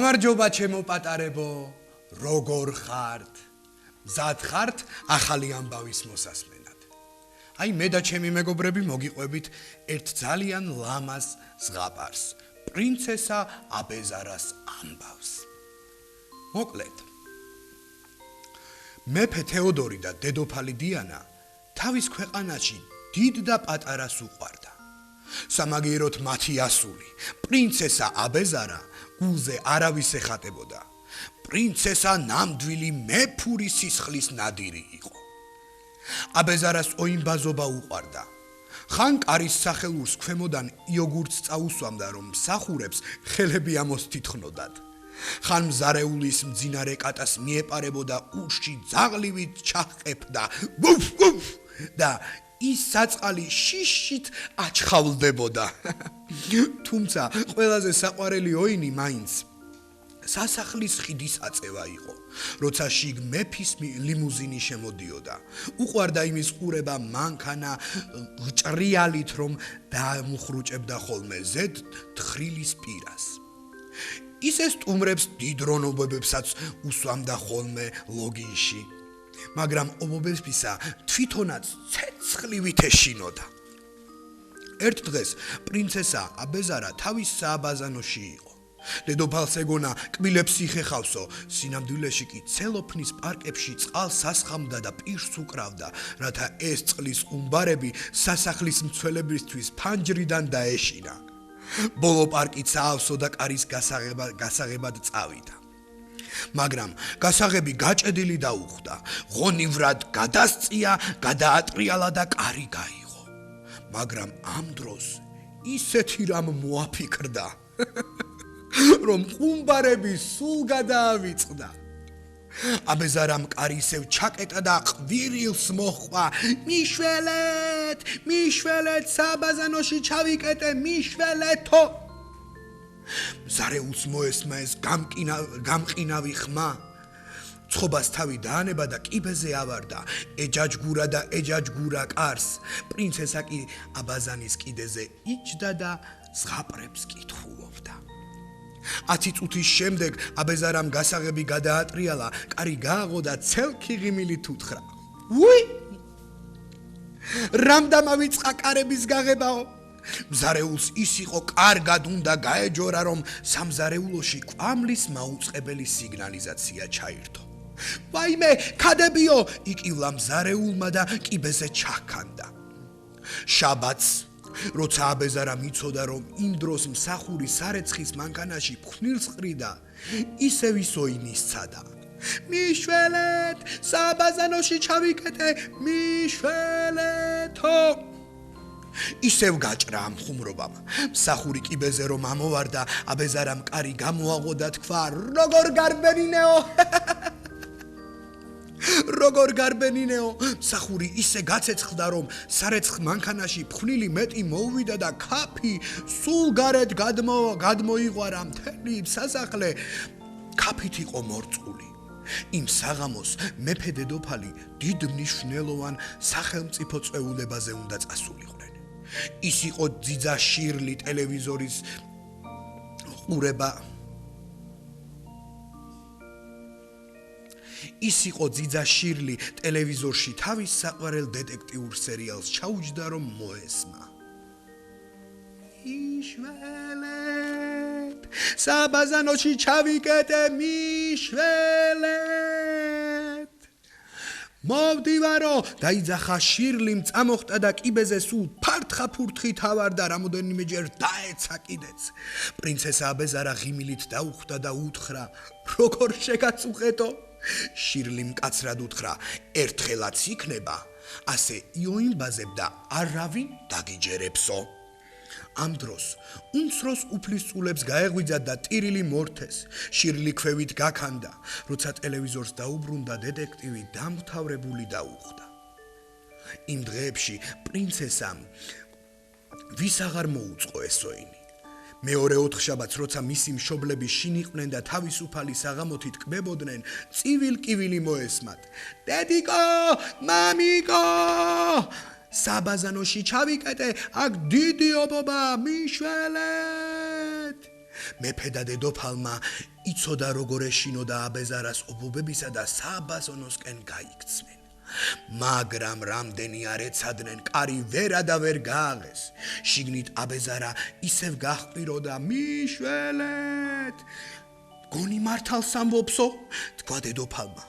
გამარჯობა ჩემო პატარებო, როგორ ხართ? მზად ხართ ახალი ამბავის მოსასმენად. აი მე და ჩემი მეგობრები მოგიყვებით ერთ ძალიან ლამაზ ზღაპარს, პრინცესა აბეზარას ამბავს. მოკლედ, მეფე თეოდორი და დედოფალი დიანა თავის ქვეყანაში დიდ და პატარას უყვარდა. სამაგიეროდ მათი ასული, პრინცესა აბეზარა გულზე არავის ეხატებოდა. პრინცესა ნამდვილი მეფური სისხლის ნადირი იყო. აბეზარას ოიმბაზობა უყვარდა. ხან კარის სახელურს ქვემოდან იოგურტს წაუსვამდა, რომ მსახურებს ხელები ამოსთითხნოდათ. ხან მზარეულის მძინარე კატას მიეპარებოდა ურში ძაღლივით ჩაჰყებდა და ის საწყალი შიშით აჩხავლდებოდა. თუმცა ყველაზე საყვარელი ოინი მაინც სასახლის ხიდის აწევა იყო, როცა შიგ მეფის ლიმუზინი შემოდიოდა. უყვარდა იმის ყურება მანქანა ჭრიალით, რომ დამუხრუჭებდა ხოლმე ზედ თხრილის პირას. ისე სტუმრებს დიდ რონობებსაც უსვამდა ხოლმე ლოგიში, მაგრამ ობობებისა თვითონაც ცეცხლივით ეშინოდა. ერთ დღეს პრინცესა აბეზარა თავის სააბაზანოში იყო. დედოფალს ეგონა კბილებს იხეხავსო, სინამდვილეში კი ცელოფნის პარკებში წყალს ასხამდა და პირს უკრავდა, რათა ეს წყლის ყუმბარები სასახლის მცველებისთვის ფანჯრიდან დაეშინა. ბოლო პარკი წაავსო და კარის გასაღებად წავიდა. მაგრამ გასაღები გაჭედილი დაუხდა, ღონივრად გადასწია, გადაატრიალა და კარი გაიღო. მაგრამ ამ დროს ისეთი რამ მოაფიქრდა, რომ ყუმბარები სულ გადაავიწყდა. აბეზარამ კარი ისევ ჩაკეტა და ყვირილს მოჰყვა. მიშველეთ, საბაზანოში ჩავიკეტე, მიშველეთო. მზარეულს მოესმა ეს გამყინავი ხმა. ცხობას თავი დაანება და კიბეზე ავარდა, ეჯაჯგურა და ეჯაჯგურა კარს. პრინცესა კი აბაზანის კიდეზე იჯდა და ზღაპრებს კითხულობდა. 10 წუთის შემდეგ აბეზარამ გასაღები გადაატრიალა, კარი გააღო და ცელქი ღიმილით უთხრა. უი! რამ დამავიწყა კარების გაღებაო? მზარეულს ის იყო კარგად უნდა გაეჯორა, რომ სამზარეულოში კვამლის მაუწყებელი სიგნალიზაცია ჩაირთო. ვაიმე, ქადებიო! იკივლა მზარეულმა და კიბეზე ჩაქანდა. შაბათს, როცა აბეზარა მიცოდა, რომ იმ დროს მსახური სარეცხის მანქანაში ფხვნილს ყრიდა, ისევ ის ოინი სცადა. მიშველეთ, საბაზანოში ჩავიკეტე, მიშველეთო. ისევ გაჭრა ამ ხუმრობამ. მსახური კიბეზე რომ ამოვარდა, აბეზარამ კარი გამოაღო და თქვა, როგორ გარბენინეო? როგორ გარბენინეო? მსახური ისე გაცეცხლდა, რომ სარეცხ მანქანაში ფხვნილი მეტი მოუვიდა და ქაფი სულ გარეთ გადმოიღვარა. მთელი სასახლე ქაფით იყო მორწყული. იმ საღამოს მეფე დედოფალი დიდ მნიშვნელოვან სახელმწიფო წვეულებაზე უნდა წასულიყვნენ. ის იყო ძიძა შირლი ტელევიზორის ყურება. ის იყო ძიძა შირლი ტელევიზორში თავის საყვარელ დეტექტიურ სერიალს ჩაუჯდა, რომ მოესმა. მიშველეთ, საბაზანოში ჩავიკეტე, მიშველეთ. მოვდივარო, დაიძახა შირლიმ, წამოხტა და კიბეზე სულ ფართხა-ფურთხით ავარდა, რამოდენიმეჯერ დაეცა კიდეც. პრინცესა აბეზარა ღიმილით დაუხვდა და უთხრა, როგორ შეგაწუხეთო? შირლი მკაცრად უთხრა, ერთხელაც იქნება, ასე იოიმბაზებ და არავინ დაგიჯერებსო. ამ დროს უმცროს უფლისწულებს გაეღვიძა და ტირილი მორთეს. შირლი ქვევით გაქანდა, როცა ტელევიზორს დაუბრუნდა, დეტექტივი დამთავრებული დაუხვდა. იმ დღეებში პრინცესამ ვის აღარ მოუწყო ეს ოინი. მეორე ოთხშაბათს, როცა მისი მშობლები შინ იყვნენ და თავისუფალი საღამოთით კბებოდნენ, წივილ-კივილი მოესმათ. დედიკო, მამიკო! საბაზანოში ჩავიკეტე, აქ დიდი ობობა, მიშველეთ. მეფე და დედოფალმა იცოდა როგორ ეშინოდა აბეზარას ობობებისა და სააბაზონოსკენ გაიქცნენ. მაგრამ რამდენი არ ეცადნენ, კარი ვერა და ვერ გააღეს. შიგნით აბეზარა ისევ გაჰყვიროდა, მიშველეთ. გონი მართალს ამბობსო? თქვა დედოფალმა.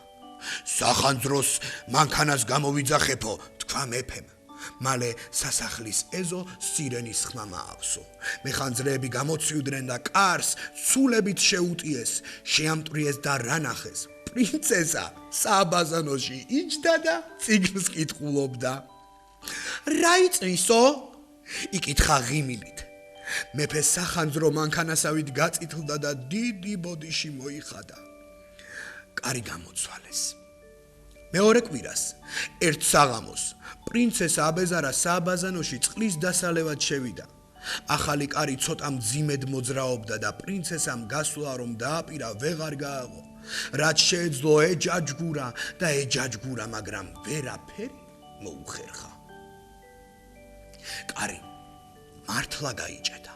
სახანძროს მანქანას გამოვიძახებო, თქვა მეფემ. მალე სასახლის ეზო სირენის ხმა მაავსო. მეხანძრეები გამოცივდნენ და კარს ცულებით შეუტიეს, შეამტვრიეს და რანახეს. პრინცესა სააბაზანოში იჯდა და წიგნს კითხულობდა. რა იწვისო? იკითხა ღიმილით. მეფე სახანძრო მანქანასავით გაწითლდა და დიდი ბოდიში მოიხადა. კარი გამოცვალეს. მეორე კვირას, ერთ საღამოს, პრინცესა აბეზარა სააბაზანოში წყლის დასალევად შევიდა. ახალი კარი ცოტა მძიმედ მოძრაობდა და პრინცესამ გასვლა რომ დააპირა ვეღარ გააღო. რაც შეეძლო ეჯაჯგურა და ეჯაჯგურა, მაგრამ ვერაფერი მოუხერხა. კარი მართლა გაიჭედა.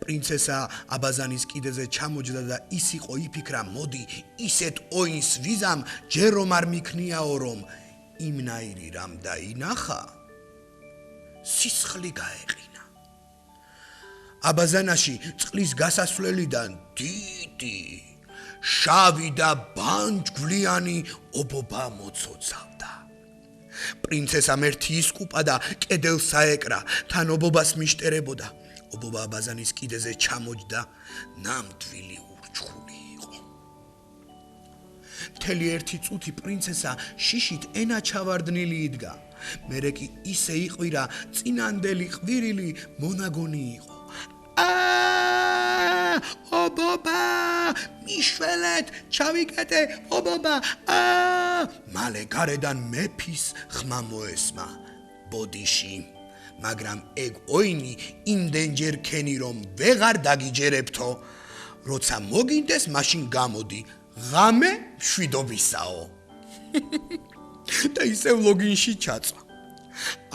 პრინცესა აბაზანის კიდეზე ჩამოჯდა და ის იყო იფიქრა, მოდი ისეთ ოინს ვიზამ, ჯერ რომ არ მიქნიაო, რომ იმნაირი რამ დაინახა. სისხლი გაეყინა. აბაზანაში წყლის გასასვლელიდან დიდი შავი და ბანჯგვლიანი ობობა მოცოცავდა. პრინცესამ ერთი ისკუპა და კედელს აეკრა, თან ობობას მიშტერებოდა. ობობა აბაზანის კიდეზე ჩამოჯდა, ნამდვილი ურჩხული იყო. მთელი ერთი წუთი პრინცესა შიშით ენაჩავარდნილი იდგა. მერე კი ისე იყვირა, წინანდელი ყვირილი მონაგონი იყო. ობობა, მიშველეთ, ჩავიკეტე, ობობა, მალე გარედან მეფის ხმა მოესმა ბოდიში. მაგრამ ეგ ოინი იმდენჯერ ქენი, რომ ვეღარ დაგიჯერებთო. როცა მოგინდეს, მაშინ გამოდი, ღამე მშვიდობისაო. და ისევ ლოგინში ჩაწვა.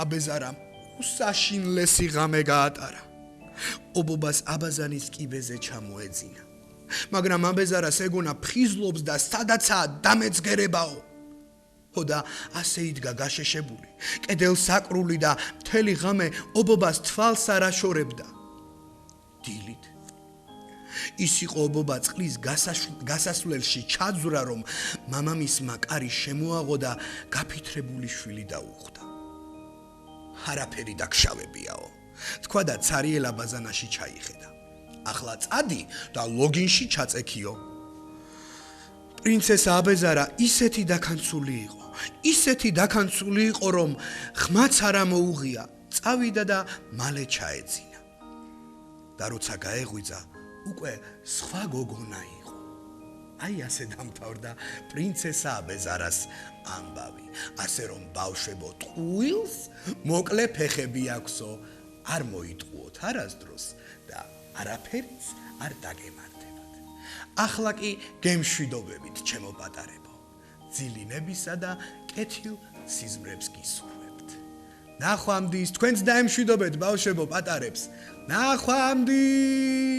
აბეზარამ უსაშინლესი ღამე გაატარა. ობობას აბაზანის კიბეზე ჩამოეძინა. მაგრამ აბეზარას ეგონა ფხიზლობს და სადაცაა დამეწგერებაო. და ასე იდგა გაშეშებული, კედელსაკრული და მთელი ღამე ობობას თვალს არ აშორებდა. დილით ის იყო ობობა წყლის გასასვლელში ჩაძვრა, რომ მამამისმა კარი შემოაღო და გაფითრებული შვილი დაუხვდა. არაფერი დაგშავებიაო, თქვა და ცარიელ აბაზანაში ჩაიხედა. ახლა წადი და ლოგინში ჩაწექიო. პრინცესა აბეზარა ისეთი დაქანცული იყო, რომ ხმაც არ ამოუღია. წავიდა და მალე ჩაეძინა. და როცა გაეღვიძა, უკვე სხვა გოგონა იყო. აი ასე დამთავრდა პრინცესა აბეზარას ამბავი. ასე რომ ბავშვებო, ტყუილს მოკლე ფეხები აქვსო, არ მოიტყუოთ არასდროს და არაფერიც არ დაგემართებათ. ახლა კი გემშვიდობებით, ჩემო პატარებო. ძილინებისა და კეთილ სიზმრებს გისურვებთ. ნახვამდის, თქვენც დაემშვიდობეთ, ბავშვებო, პატარებს. ნახვამდის.